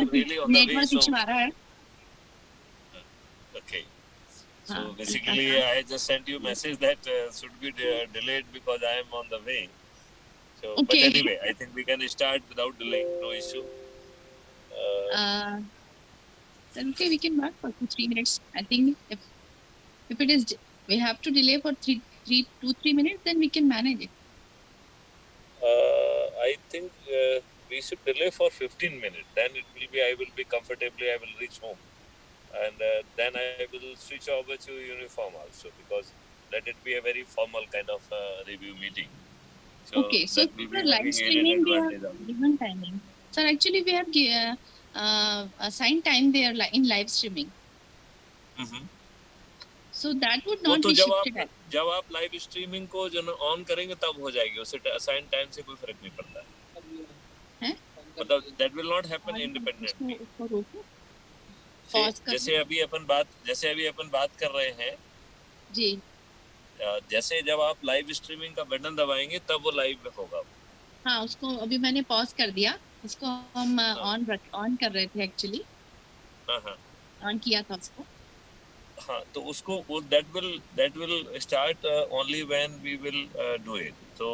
really on the way. Network So issue आ रहा है। okay. So हाँ, हल्का basically, सा। I just sent you a message that should be delayed because I am on the way. So, but okay. anyway, I think we can start without delaying. No issue. Then okay, we can work for 2-3 minutes. I think if it is we have to delay for 3 minutes, then we can manage it. I think we should delay for 15 minutes. Then it will be. I will be comfortably. I will reach home, and then I will switch over to uniform also because let it be a very formal kind of review meeting. So Okay, so that will for be live having added streaming, we have advantage of. given timing. So actually, we have assigned time there in live streaming. Mhm. So that would वो not तो be shifted. जब आप live streaming को जो on करेंगे तब हो जाएगी उससे असाइन टाइम से कोई फर्क नहीं पड़ता है मतलब दैट विल नॉट हैपन उसको इंडिपेंडेंटली उसको रोको, पॉज कर लो। जैसे अभी अपन बात कर रहे हैं जी। जैसे जब आप लाइव स्ट्रीमिंग का बटन दबाएंगे तब वो लाइव में होगा। हाँ, उसको अभी मैंने पॉज कर दिया। उसको हम ऑन कर रहे थे एक्चुअली। हाँ हाँ ऑन किया था उसको। हाँ तो उसको that will start only when we will do it. तो